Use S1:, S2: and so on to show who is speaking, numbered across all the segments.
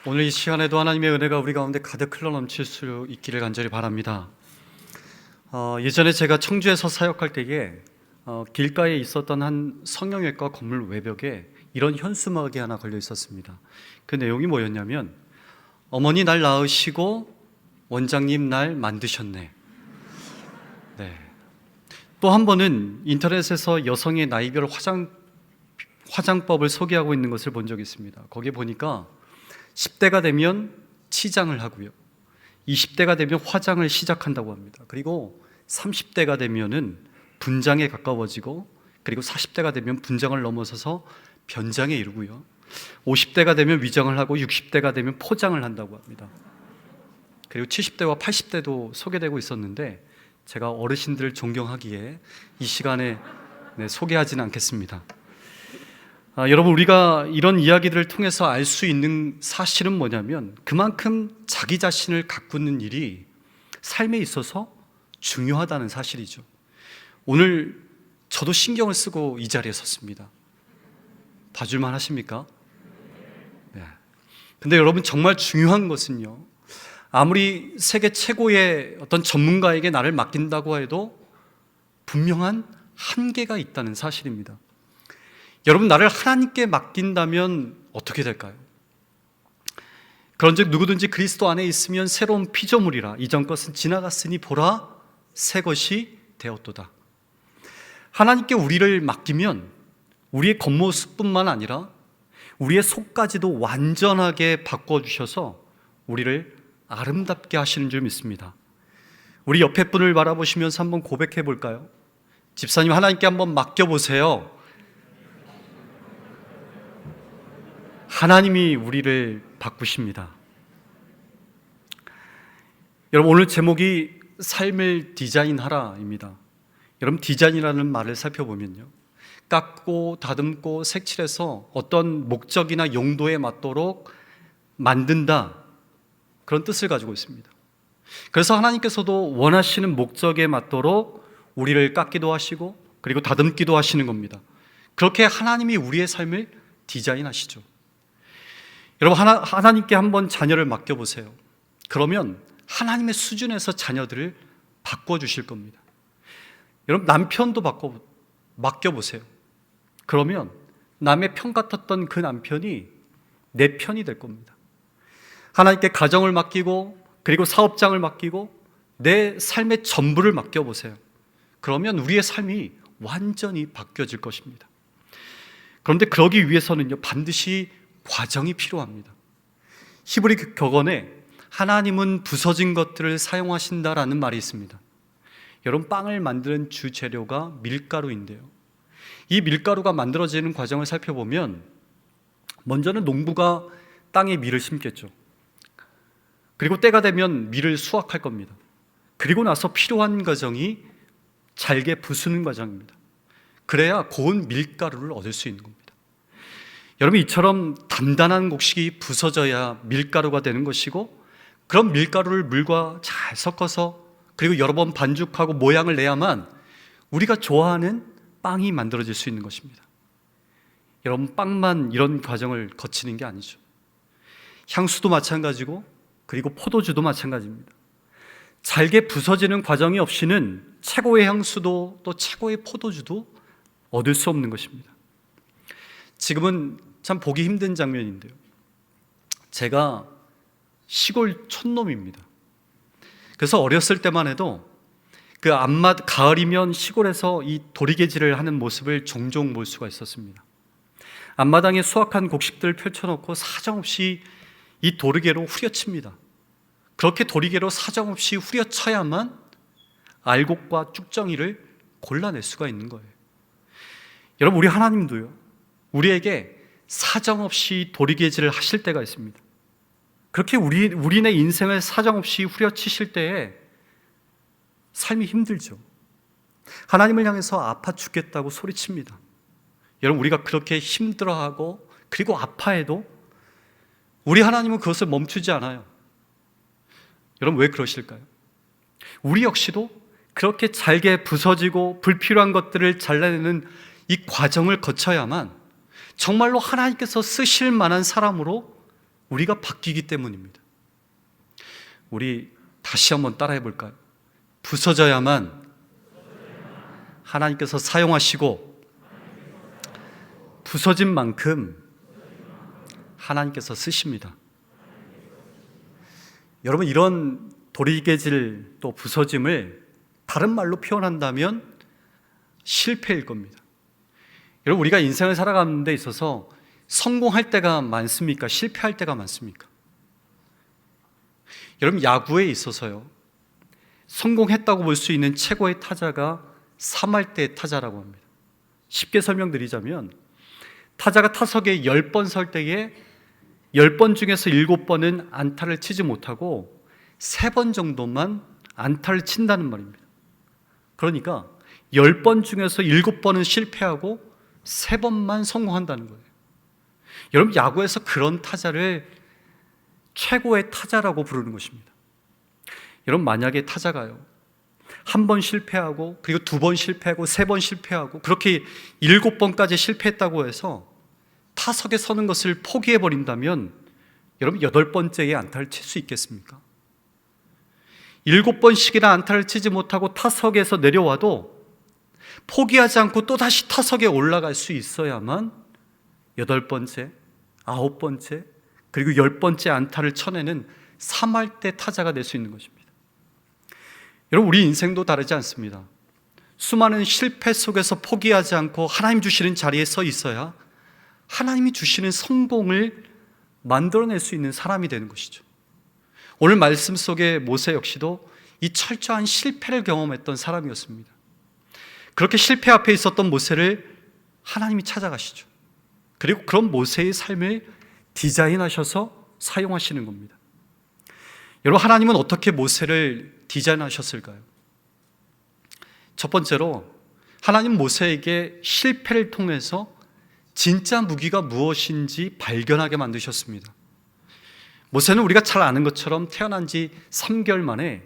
S1: 오늘 이 시간에도 하나님의 은혜가 우리 가운데 가득 흘러넘칠 수 있기를 간절히 바랍니다. 예전에 제가 청주에서 사역할 때에 길가에 있었던 한 성형외과 건물 외벽에 이런 현수막이 하나 걸려 있었습니다. 그 내용이 뭐였냐면, 어머니 날 낳으시고 원장님 날 만드셨네. 네. 또 한 번은 인터넷에서 여성의 나이별 화장법을 소개하고 있는 것을 본 적이 있습니다. 거기에 보니까 10대가 되면 치장을 하고요, 20대가 되면 화장을 시작한다고 합니다. 그리고 30대가 되면은 분장에 가까워지고, 그리고 40대가 되면 분장을 넘어서서 변장에 이르고요, 50대가 되면 위장을 하고 60대가 되면 포장을 한다고 합니다. 그리고 70대와 80대도 소개되고 있었는데, 제가 어르신들을 존경하기에 이 시간에 소개하지는 않겠습니다. 여러분, 우리가 이런 이야기들을 통해서 알 수 있는 사실은 뭐냐면, 그만큼 자기 자신을 가꾸는 일이 삶에 있어서 중요하다는 사실이죠. 오늘 저도 신경을 쓰고 이 자리에 섰습니다. 봐줄만 하십니까? 네. 근데 여러분, 정말 중요한 것은요, 아무리 세계 최고의 어떤 전문가에게 나를 맡긴다고 해도 분명한 한계가 있다는 사실입니다. 여러분, 나를 하나님께 맡긴다면 어떻게 될까요? 그런즉 누구든지 그리스도 안에 있으면 새로운 피조물이라, 이전 것은 지나갔으니 보라 새 것이 되었도다. 하나님께 우리를 맡기면 우리의 겉모습뿐만 아니라 우리의 속까지도 완전하게 바꿔주셔서 우리를 아름답게 하시는 줄 믿습니다. 우리 옆에 분을 바라보시면서 한번 고백해 볼까요? 집사님, 하나님께 한번 맡겨보세요. 하나님이 우리를 바꾸십니다. 여러분, 오늘 제목이 삶을 디자인하라입니다. 여러분, 디자인이라는 말을 살펴보면요, 깎고 다듬고 색칠해서 어떤 목적이나 용도에 맞도록 만든다, 그런 뜻을 가지고 있습니다. 그래서 하나님께서도 원하시는 목적에 맞도록 우리를 깎기도 하시고, 그리고 다듬기도 하시는 겁니다. 그렇게 하나님이 우리의 삶을 디자인하시죠. 여러분, 하나님께 한번 자녀를 맡겨보세요. 그러면 하나님의 수준에서 자녀들을 바꿔주실 겁니다. 여러분, 남편도 맡겨보세요. 그러면 남의 편 같았던 그 남편이 내 편이 될 겁니다. 하나님께 가정을 맡기고, 그리고 사업장을 맡기고, 내 삶의 전부를 맡겨보세요. 그러면 우리의 삶이 완전히 바뀌어질 것입니다. 그런데 그러기 위해서는요, 반드시 과정이 필요합니다. 히브리 격언에 하나님은 부서진 것들을 사용하신다라는 말이 있습니다. 여러분, 빵을 만드는 주 재료가 밀가루인데요, 이 밀가루가 만들어지는 과정을 살펴보면 먼저는 농부가 땅에 밀을 심겠죠. 그리고 때가 되면 밀을 수확할 겁니다. 그리고 나서 필요한 과정이 잘게 부수는 과정입니다. 그래야 고운 밀가루를 얻을 수 있는 겁니다. 여러분, 이처럼 단단한 곡식이 부서져야 밀가루가 되는 것이고, 그런 밀가루를 물과 잘 섞어서, 그리고 여러 번 반죽하고 모양을 내야만 우리가 좋아하는 빵이 만들어질 수 있는 것입니다. 여러분, 빵만 이런 과정을 거치는 게 아니죠. 향수도 마찬가지고, 그리고 포도주도 마찬가지입니다. 잘게 부서지는 과정이 없이는 최고의 향수도 또 최고의 포도주도 얻을 수 없는 것입니다. 지금은 참 보기 힘든 장면인데요, 제가 시골 촌놈입니다. 그래서 어렸을 때만 해도 그 앞맛 가을이면 시골에서 이 도리개질을 하는 모습을 종종 볼 수가 있었습니다. 앞마당에 수확한 곡식들을 펼쳐놓고 사정없이 이 도리개로 후려칩니다. 그렇게 도리개로 사정없이 후려쳐야만 알곡과 쭉정이를 골라낼 수가 있는 거예요. 여러분, 우리 하나님도요, 우리에게 사정없이 도리개질을 하실 때가 있습니다. 그렇게 우리네 인생을 사정없이 후려치실 때에 삶이 힘들죠. 하나님을 향해서 아파 죽겠다고 소리칩니다. 여러분, 우리가 그렇게 힘들어하고 그리고 아파해도 우리 하나님은 그것을 멈추지 않아요. 여러분, 왜 그러실까요? 우리 역시도 그렇게 잘게 부서지고 불필요한 것들을 잘라내는 이 과정을 거쳐야만 정말로 하나님께서 쓰실 만한 사람으로 우리가 바뀌기 때문입니다. 우리 다시 한번 따라해 볼까요? 부서져야만 하나님께서 사용하시고 부서진 만큼 하나님께서 쓰십니다. 여러분, 이런 도리개질 또 부서짐을 다른 말로 표현한다면 실패일 겁니다. 여러분, 우리가 인생을 살아가는 데 있어서 성공할 때가 많습니까? 실패할 때가 많습니까? 여러분, 야구에 있어서요, 성공했다고 볼 수 있는 최고의 타자가 3할대 타자라고 합니다. 쉽게 설명드리자면 타자가 타석에 10번 설 때에 10번 중에서 7번은 안타를 치지 못하고 3번 정도만 안타를 친다는 말입니다. 그러니까 10번 중에서 7번은 실패하고 3번만 성공한다는 거예요. 여러분, 야구에서 그런 타자를 최고의 타자라고 부르는 것입니다. 여러분, 만약에 타자가요, 한 번 실패하고 그리고 2번 실패하고 3번 실패하고 그렇게 7번까지 실패했다고 해서 타석에 서는 것을 포기해버린다면 여러분, 8번째에 안타를 칠 수 있겠습니까? 7번씩이나 안타를 치지 못하고 타석에서 내려와도 포기하지 않고 또다시 타석에 올라갈 수 있어야만 8번째, 9번째, 그리고 10번째 안타를 쳐내는 3할대 타자가 될 수 있는 것입니다. 여러분, 우리 인생도 다르지 않습니다. 수많은 실패 속에서 포기하지 않고 하나님 주시는 자리에 서 있어야 하나님이 주시는 성공을 만들어낼 수 있는 사람이 되는 것이죠. 오늘 말씀 속에 모세 역시도 이 철저한 실패를 경험했던 사람이었습니다. 그렇게 실패 앞에 있었던 모세를 하나님이 찾아가시죠. 그리고 그런 모세의 삶을 디자인하셔서 사용하시는 겁니다. 여러분, 하나님은 어떻게 모세를 디자인하셨을까요? 첫 번째로 하나님 모세에게 실패를 통해서 진짜 무기가 무엇인지 발견하게 만드셨습니다. 모세는 우리가 잘 아는 것처럼 태어난 지 3개월 만에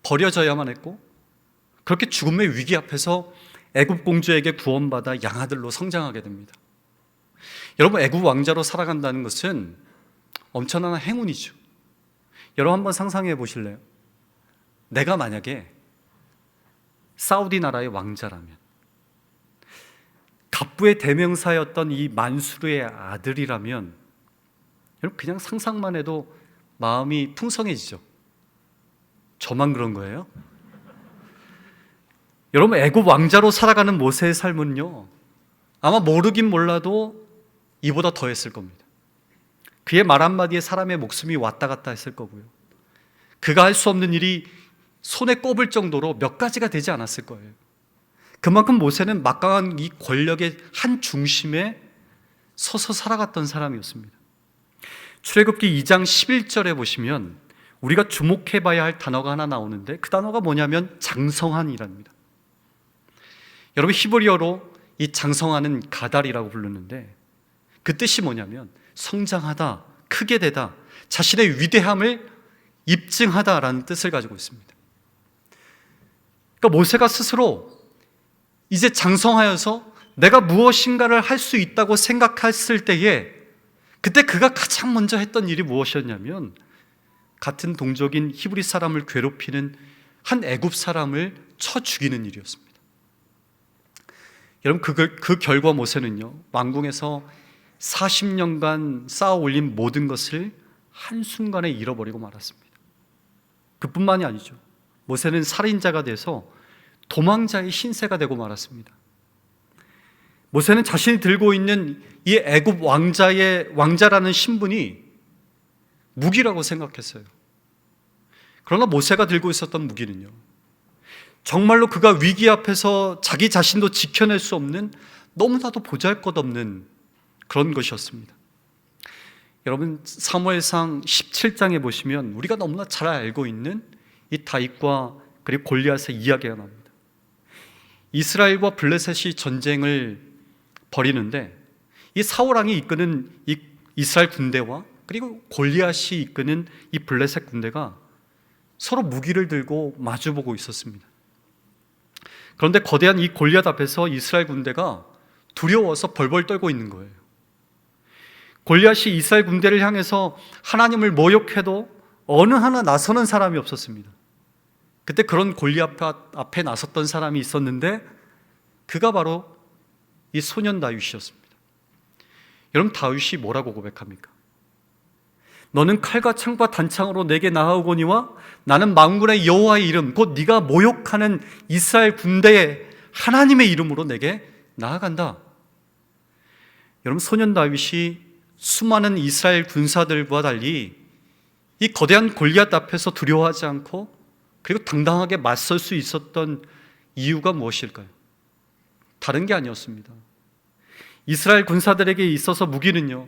S1: 버려져야만 했고, 그렇게 죽음의 위기 앞에서 애굽 공주에게 구원받아 양아들로 성장하게 됩니다. 여러분, 애굽 왕자로 살아간다는 것은 엄청난 행운이죠. 여러분, 한번 상상해 보실래요? 내가 만약에 사우디 나라의 왕자라면, 갑부의 대명사였던 이 만수르의 아들이라면, 여러분, 그냥 상상만 해도 마음이 풍성해지죠. 저만 그런 거예요? 여러분, 애굽 왕자로 살아가는 모세의 삶은요, 아마 모르긴 몰라도 이보다 더 했을 겁니다. 그의 말 한마디에 사람의 목숨이 왔다 갔다 했을 거고요, 그가 할 수 없는 일이 손에 꼽을 정도로 몇 가지가 되지 않았을 거예요. 그만큼 모세는 막강한 이 권력의 한 중심에 서서 살아갔던 사람이었습니다. 출애굽기 2장 11절에 보시면 우리가 주목해봐야 할 단어가 하나 나오는데, 그 단어가 뭐냐면 장성한이랍니다. 여러분, 히브리어로 이 장성한은 가달이라고 부르는데, 그 뜻이 뭐냐면 성장하다, 크게 되다, 자신의 위대함을 입증하다라는 뜻을 가지고 있습니다. 그러니까 모세가 스스로 이제 장성하여서 내가 무엇인가를 할 수 있다고 생각했을 때에, 그때 그가 가장 먼저 했던 일이 무엇이었냐면 같은 동족인 히브리 사람을 괴롭히는 한 애굽 사람을 쳐 죽이는 일이었습니다. 여러분, 그 결과 모세는요, 왕궁에서 40년간 쌓아 올린 모든 것을 한순간에 잃어버리고 말았습니다. 그뿐만이 아니죠. 모세는 살인자가 돼서 도망자의 신세가 되고 말았습니다. 모세는 자신이 들고 있는 이 애굽 왕자라는 신분이 무기라고 생각했어요. 그러나 모세가 들고 있었던 무기는요, 정말로 그가 위기 앞에서 자기 자신도 지켜낼 수 없는, 너무나도 보잘것없는 그런 것이었습니다. 여러분, 사무엘상 17장에 보시면 우리가 너무나 잘 알고 있는 이 다윗과 그리고 골리앗의 이야기가 나옵니다. 이스라엘과 블레셋이 전쟁을 벌이는데, 이 사울 왕이 이끄는 이 이스라엘 군대와 그리고 골리앗이 이끄는 이 블레셋 군대가 서로 무기를 들고 마주보고 있었습니다. 그런데 거대한 이 골리앗 앞에서 이스라엘 군대가 두려워서 벌벌 떨고 있는 거예요. 골리앗이 이스라엘 군대를 향해서 하나님을 모욕해도 어느 하나 나서는 사람이 없었습니다. 그때 그런 골리앗 앞에 나섰던 사람이 있었는데 그가 바로 이 소년 다윗이었습니다. 여러분, 다윗이 뭐라고 고백합니까? 너는 칼과 창과 단창으로 내게 나아오거니와 나는 만군의 여호와의 이름 곧 네가 모욕하는 이스라엘 군대의 하나님의 이름으로 내게 나아간다. 여러분, 소년 다윗이 수많은 이스라엘 군사들과 달리 이 거대한 골리앗 앞에서 두려워하지 않고 그리고 당당하게 맞설 수 있었던 이유가 무엇일까요? 다른 게 아니었습니다. 이스라엘 군사들에게 있어서 무기는요,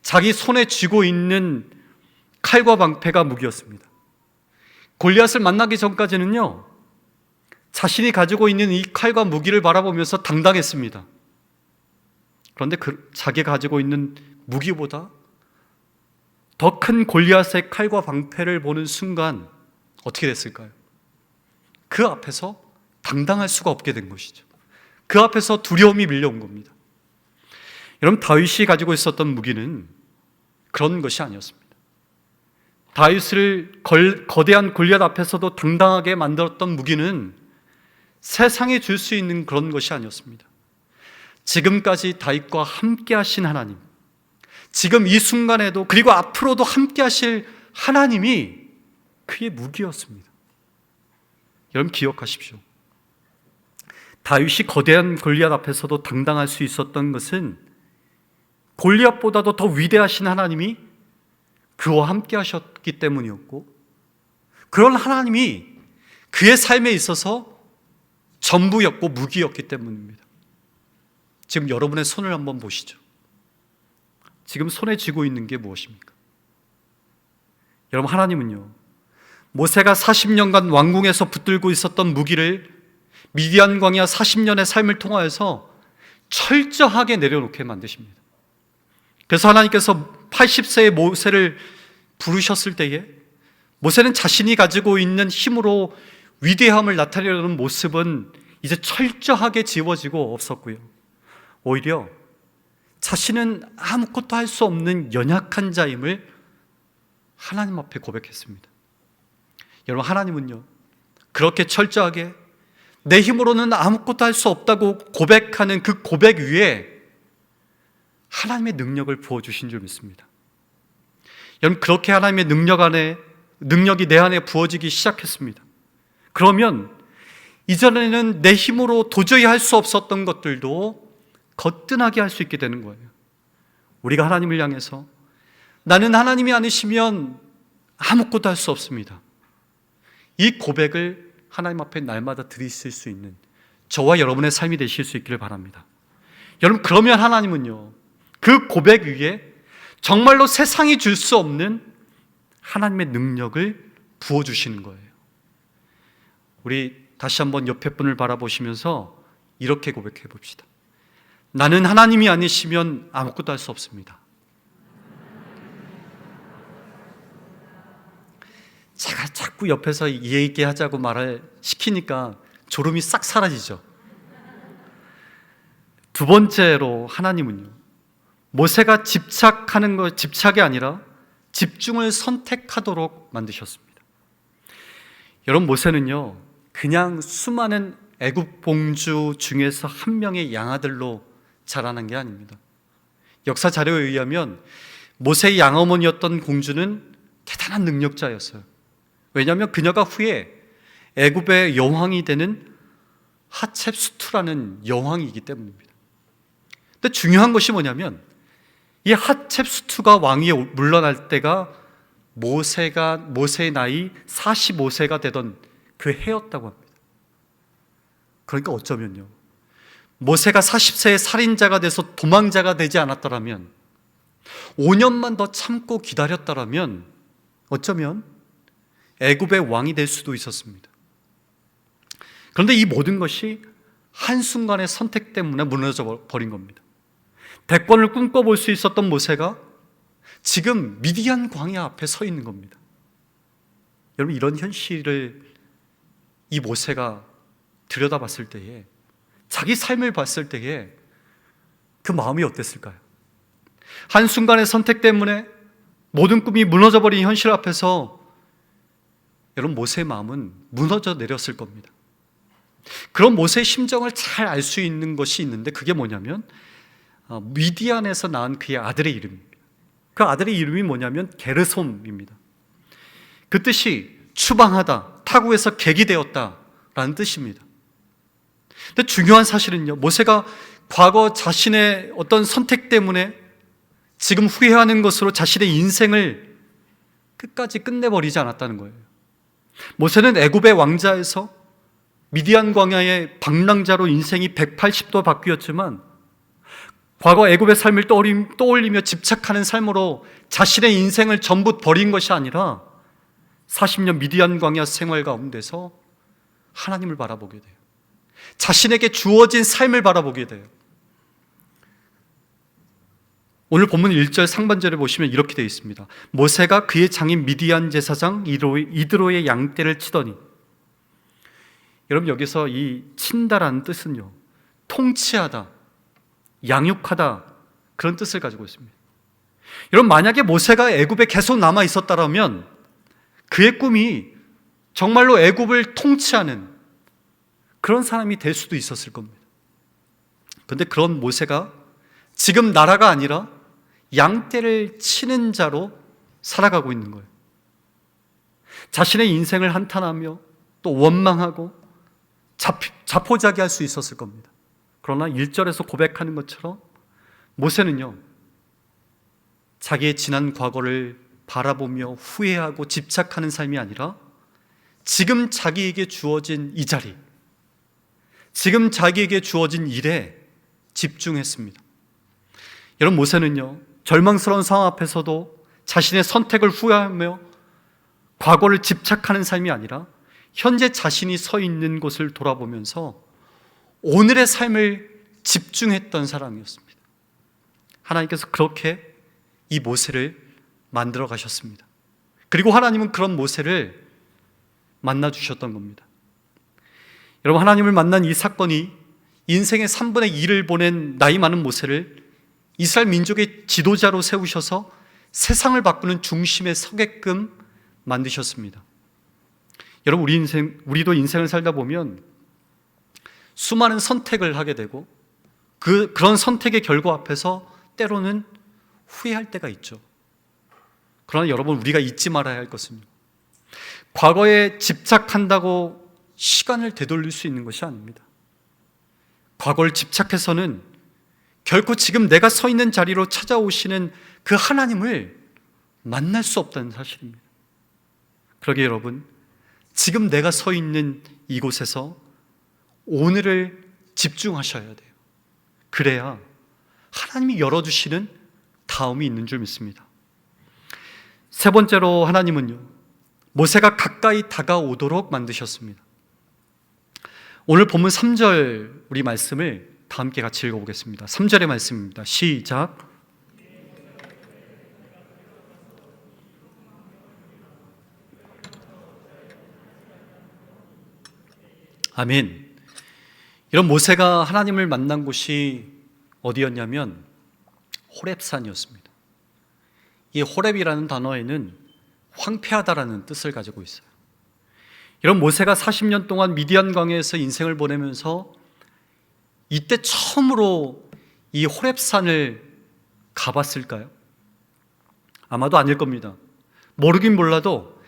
S1: 자기 손에 쥐고 있는 칼과 방패가 무기였습니다. 골리앗을 만나기 전까지는요, 자신이 가지고 있는 이 칼과 무기를 바라보면서 당당했습니다. 그런데 자기가 가지고 있는 무기보다 더 큰 골리앗의 칼과 방패를 보는 순간 어떻게 됐을까요? 그 앞에서 당당할 수가 없게 된 것이죠. 그 앞에서 두려움이 밀려온 겁니다. 여러분, 다윗이 가지고 있었던 무기는 그런 것이 아니었습니다. 다윗을 거대한 골리앗 앞에서도 당당하게 만들었던 무기는 세상에 줄 수 있는 그런 것이 아니었습니다. 지금까지 다윗과 함께 하신 하나님, 지금 이 순간에도 그리고 앞으로도 함께 하실 하나님이 그의 무기였습니다. 여러분, 기억하십시오. 다윗이 거대한 골리앗 앞에서도 당당할 수 있었던 것은 골리앗보다도 더 위대하신 하나님이 그와 함께 하셨기 때문이었고, 그런 하나님이 그의 삶에 있어서 전부였고 무기였기 때문입니다. 지금 여러분의 손을 한번 보시죠. 지금 손에 쥐고 있는 게 무엇입니까? 여러분, 하나님은요, 모세가 40년간 왕궁에서 붙들고 있었던 무기를 미디안 광야 40년의 삶을 통하여서 철저하게 내려놓게 만드십니다. 그래서 하나님께서 80세의 모세를 부르셨을 때에 모세는 자신이 가지고 있는 힘으로 위대함을 나타내려는 모습은 이제 철저하게 지워지고 없었고요, 오히려 자신은 아무것도 할 수 없는 연약한 자임을 하나님 앞에 고백했습니다. 여러분, 하나님은요, 그렇게 철저하게 내 힘으로는 아무것도 할 수 없다고 고백하는 그 고백 위에 하나님의 능력을 부어주신 줄 믿습니다. 여러분, 그렇게 하나님의 능력이 내 안에 부어지기 시작했습니다. 그러면 이전에는 내 힘으로 도저히 할 수 없었던 것들도 거뜬하게 할 수 있게 되는 거예요. 우리가 하나님을 향해서 나는 하나님이 아니시면 아무것도 할 수 없습니다, 이 고백을 하나님 앞에 날마다 드리실 수 있는 저와 여러분의 삶이 되실 수 있기를 바랍니다. 여러분, 그러면 하나님은요, 그 고백 위에 정말로 세상이 줄 수 없는 하나님의 능력을 부어주시는 거예요. 우리 다시 한번 옆에 분을 바라보시면서 이렇게 고백해 봅시다. 나는 하나님이 아니시면 아무것도 할 수 없습니다. 제가 자꾸 옆에서 이 얘기하자고 말을 시키니까 졸음이 싹 사라지죠. 두 번째로 하나님은요, 모세가 집착이 아니라 집중을 선택하도록 만드셨습니다. 여러분, 모세는요, 그냥 수많은 애굽 공주 중에서 한 명의 양아들로 자라난 게 아닙니다. 역사 자료에 의하면 모세의 양어머니였던 공주는 대단한 능력자였어요. 왜냐하면 그녀가 후에 애굽의 여왕이 되는 하첵수트라는 여왕이기 때문입니다. 근데 중요한 것이 뭐냐면 이 하첵수트가 왕위에 물러날 때가 모세의 나이 45세가 되던 그 해였다고 합니다. 그러니까 어쩌면요, 모세가 40세의 살인자가 돼서 도망자가 되지 않았더라면, 5년만 더 참고 기다렸더라면 어쩌면 애굽의 왕이 될 수도 있었습니다. 그런데 이 모든 것이 한순간의 선택 때문에 무너져 버린 겁니다. 대권을 꿈꿔볼 수 있었던 모세가 지금 미디안 광야 앞에 서 있는 겁니다. 여러분, 이런 현실을 이 모세가 들여다봤을 때에, 자기 삶을 봤을 때에 그 마음이 어땠을까요? 한순간의 선택 때문에 모든 꿈이 무너져버린 현실 앞에서 여러분 모세의 마음은 무너져 내렸을 겁니다. 그런 모세의 심정을 잘 알 수 있는 것이 있는데 그게 뭐냐면 미디안에서 낳은 그의 아들의 이름입니다. 그 아들의 이름이 뭐냐면 게르솜입니다. 그 뜻이 추방하다, 타국에서 객이되었다 라는 뜻입니다. 근데 중요한 사실은요, 모세가 과거 자신의 어떤 선택 때문에 지금 후회하는 것으로 자신의 인생을 끝까지 끝내버리지 않았다는 거예요. 모세는 애굽의 왕자에서 미디안 광야의 방랑자로 인생이 180도 바뀌었지만 과거 애굽의 삶을 떠올리며 집착하는 삶으로 자신의 인생을 전부 버린 것이 아니라 40년 미디안 광야 생활 가운데서 하나님을 바라보게 돼요. 자신에게 주어진 삶을 바라보게 돼요. 오늘 본문 1절 상반절에 보시면 이렇게 되어 있습니다. 모세가 그의 장인 미디안 제사장 이드로의 양떼를 치더니, 여러분 여기서 이 친다라는 뜻은요, 통치하다, 양육하다 그런 뜻을 가지고 있습니다. 여러분 만약에 모세가 애굽에 계속 남아 있었다면 그의 꿈이 정말로 애굽을 통치하는 그런 사람이 될 수도 있었을 겁니다. 그런데 그런 모세가 지금 나라가 아니라 양떼를 치는 자로 살아가고 있는 거예요. 자신의 인생을 한탄하며 또 원망하고 자포자기할 수 있었을 겁니다. 그러나 1절에서 고백하는 것처럼 모세는요, 자기의 지난 과거를 바라보며 후회하고 집착하는 삶이 아니라 지금 자기에게 주어진 이 자리, 지금 자기에게 주어진 일에 집중했습니다. 여러분 모세는요, 절망스러운 상황 앞에서도 자신의 선택을 후회하며 과거를 집착하는 삶이 아니라 현재 자신이 서 있는 곳을 돌아보면서 오늘의 삶을 집중했던 사람이었습니다. 하나님께서 그렇게 이 모세를 만들어 가셨습니다. 그리고 하나님은 그런 모세를 만나 주셨던 겁니다. 여러분 하나님을 만난 이 사건이 인생의 3분의 2를 보낸 나이 많은 모세를 이스라엘 민족의 지도자로 세우셔서 세상을 바꾸는 중심에 서게끔 만드셨습니다. 여러분 우리도 인생을 살다 보면 수많은 선택을 하게 되고 그런 선택의 결과 앞에서 때로는 후회할 때가 있죠. 그러나 여러분 우리가 잊지 말아야 할 것은 과거에 집착한다고 시간을 되돌릴 수 있는 것이 아닙니다. 과거를 집착해서는 결코 지금 내가 서 있는 자리로 찾아오시는 그 하나님을 만날 수 없다는 사실입니다. 그러게 여러분, 지금 내가 서 있는 이곳에서 오늘을 집중하셔야 돼요. 그래야 하나님이 열어주시는 다음이 있는 줄 믿습니다. 세 번째로 하나님은요, 모세가 가까이 다가오도록 만드셨습니다. 오늘 본문 3절 우리 말씀을 다 함께 같이 읽어보겠습니다. 3절의 말씀입니다. 시작. 아멘. 이런 모세가 하나님을 만난 곳이 어디였냐면 호렙산이었습니다. 이 호렙이라는 단어에는 황폐하다라는 뜻을 가지고 있어요. 이런 모세가 40년 동안 미디안 광야에서 인생을 보내면서 이때 처음으로 이 호렙산을 가봤을까요? 아마도 아닐 겁니다. 모르긴 몰라도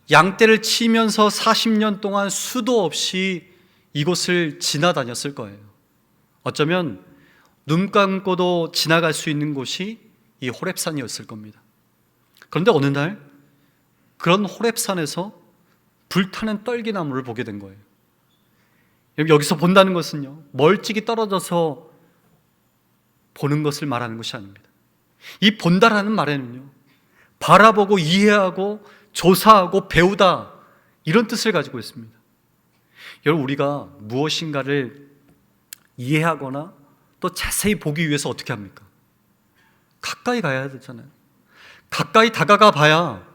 S1: 양떼를 치면서 40년 동안 수도 없이 이곳을 지나다녔을 거예요. 어쩌면 눈 감고도 지나갈 수 있는 곳이 이 호렙산이었을 겁니다. 그런데 어느 날 그런 호렙산에서 불타는 떨기나무를 보게 된 거예요. 여기서 본다는 것은요, 멀찍이 떨어져서 보는 것을 말하는 것이 아닙니다. 이 본다라는 말에는요, 바라보고 이해하고 조사하고 배우다 이런 뜻을 가지고 있습니다. 여러분 우리가 무엇인가를 이해하거나 또 자세히 보기 위해서 어떻게 합니까? 가까이 가야 되잖아요. 가까이 다가가 봐야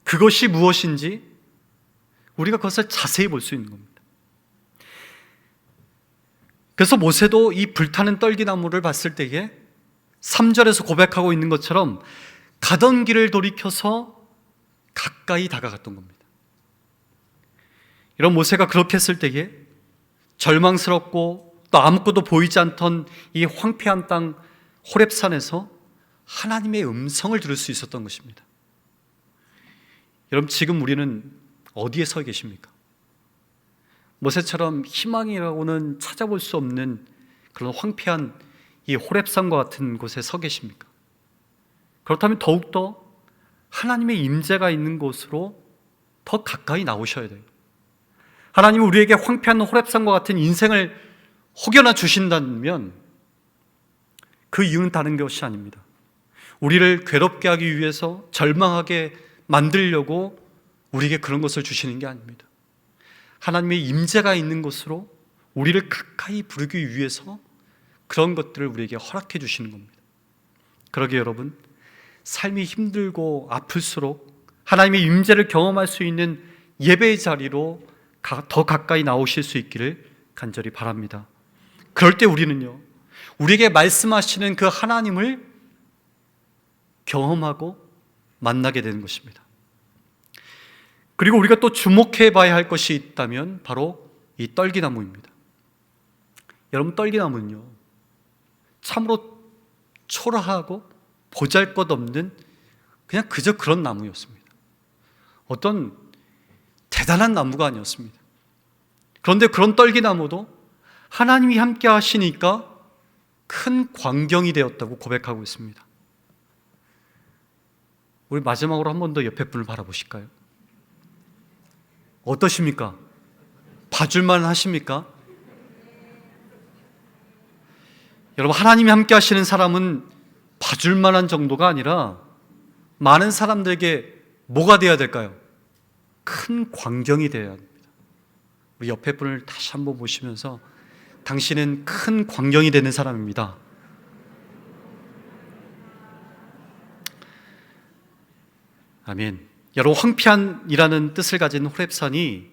S1: 그것이 무엇인지 우리가 그것을 자세히 볼 수 있는 겁니다. 그래서 모세도 이 불타는 떨기나무를 봤을 때에 3절에서 고백하고 있는 것처럼 가던 길을 돌이켜서 가까이 다가갔던 겁니다. 이런 모세가 그렇게 했을 때에 절망스럽고 또 아무것도 보이지 않던 이 황폐한 땅 호렙산에서 하나님의 음성을 들을 수 있었던 것입니다. 여러분, 지금 우리는 어디에 서 계십니까? 모세처럼 희망이라고는 찾아볼 수 없는 그런 황폐한 이 호렙산과 같은 곳에 서 계십니까? 그렇다면 더욱더 하나님의 임재가 있는 곳으로 더 가까이 나오셔야 돼요. 하나님은 우리에게 황폐한 호렙산과 같은 인생을 혹여나 주신다면 그 이유는 다른 것이 아닙니다. 우리를 괴롭게 하기 위해서, 절망하게 만들려고 우리에게 그런 것을 주시는 게 아닙니다. 하나님의 임재가 있는 곳으로 우리를 가까이 부르기 위해서 그런 것들을 우리에게 허락해 주시는 겁니다. 그러게 여러분, 삶이 힘들고 아플수록 하나님의 임재를 경험할 수 있는 예배의 자리로 더 가까이 나오실 수 있기를 간절히 바랍니다. 그럴 때 우리는요, 우리에게 말씀하시는 그 하나님을 경험하고 만나게 되는 것입니다. 그리고 우리가 또 주목해 봐야 할 것이 있다면 바로 이 떨기나무입니다. 여러분, 떨기나무는요, 참으로 초라하고 보잘것없는 그냥 그저 그런 나무였습니다. 어떤 대단한 나무가 아니었습니다. 그런데 그런 떨기나무도 하나님이 함께 하시니까 큰 광경이 되었다고 고백하고 있습니다. 우리 마지막으로 한 번 더 옆에 분을 바라보실까요? 어떠십니까? 봐줄만 하십니까? 여러분, 하나님이 함께 하시는 사람은 봐줄만한 정도가 아니라 많은 사람들에게 뭐가 되어야 될까요? 큰 광경이 되어야 합니다. 우리 옆에 분을 다시 한번 보시면서 당신은 큰 광경이 되는 사람입니다. 아멘. 여러분, 황폐한이라는 뜻을 가진 호렙산이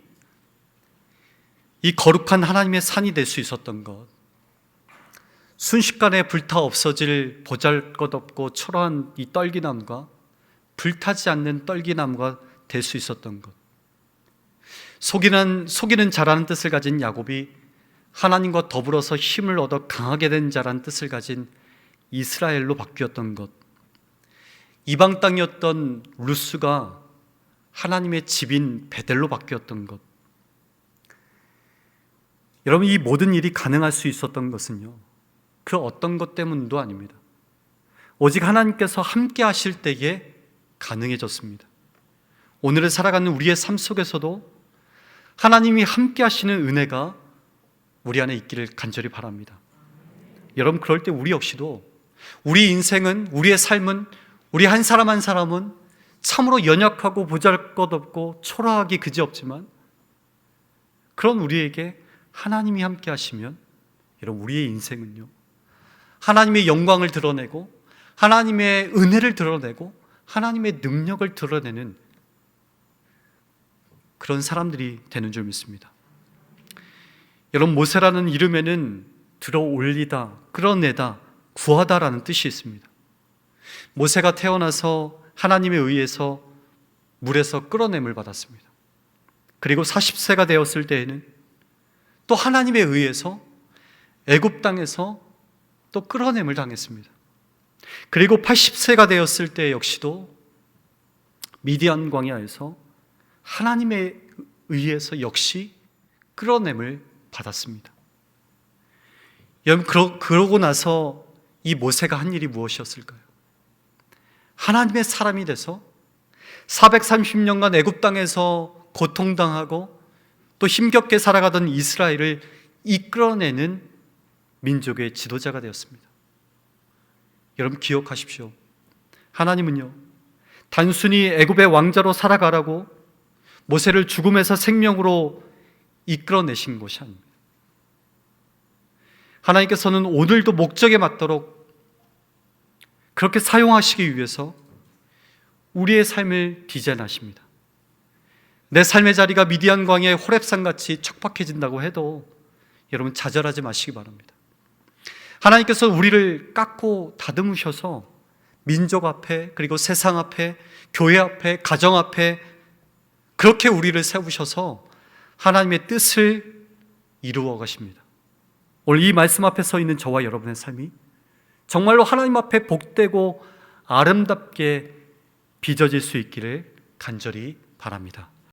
S1: 이 거룩한 하나님의 산이 될 수 있었던 것, 순식간에 불타 없어질 보잘것없고 초라한 이 떨기나무가 불타지 않는 떨기나무가 될 수 있었던 것, 속이는 자라는 뜻을 가진 야곱이 하나님과 더불어서 힘을 얻어 강하게 된 자라는 뜻을 가진 이스라엘로 바뀌었던 것, 이방 땅이었던 루스가 하나님의 집인 베델로 바뀌었던 것, 여러분, 이 모든 일이 가능할 수 있었던 것은요, 그 어떤 것 때문도 아닙니다. 오직 하나님께서 함께 하실 때에 가능해졌습니다. 오늘을 살아가는 우리의 삶 속에서도 하나님이 함께 하시는 은혜가 우리 안에 있기를 간절히 바랍니다. 여러분, 그럴 때 우리 역시도 우리 인생은, 우리의 삶은, 우리 한 사람 한 사람은 참으로 연약하고 보잘것없고 초라하기 그지없지만 그런 우리에게 하나님이 함께 하시면 여러분, 우리의 인생은요, 하나님의 영광을 드러내고 하나님의 은혜를 드러내고 하나님의 능력을 드러내는 그런 사람들이 되는 줄 믿습니다. 여러분, 모세라는 이름에는 들어올리다, 끌어내다, 구하다라는 뜻이 있습니다. 모세가 태어나서 하나님에 의해서 물에서 끌어냄을 받았습니다. 그리고 40세가 되었을 때에는 또 하나님에 의해서 애굽 땅에서 또 끌어냄을 당했습니다. 그리고 80세가 되었을 때 역시도 미디안 광야에서 하나님에 의해서 역시 끌어냄을 받았습니다. 여러분, 그러고 나서 이 모세가 한 일이 무엇이었을까요? 하나님의 사람이 돼서 430년간 애굽 땅에서 고통당하고 또 힘겹게 살아가던 이스라엘을 이끌어내는 민족의 지도자가 되었습니다. 여러분, 기억하십시오. 하나님은요, 단순히 애굽의 왕자로 살아가라고 모세를 죽음에서 생명으로 이끌어내신 것이 아닙니다. 하나님께서는 오늘도 목적에 맞도록 그렇게 사용하시기 위해서 우리의 삶을 디자인하십니다. 내 삶의 자리가 미디안 광야의 호렙산같이 척박해진다고 해도 여러분, 좌절하지 마시기 바랍니다. 하나님께서 우리를 깎고 다듬으셔서 민족 앞에, 그리고 세상 앞에, 교회 앞에, 가정 앞에 그렇게 우리를 세우셔서 하나님의 뜻을 이루어 가십니다. 오늘 이 말씀 앞에 서 있는 저와 여러분의 삶이 정말로 하나님 앞에 복되고 아름답게 빚어질 수 있기를 간절히 바랍니다.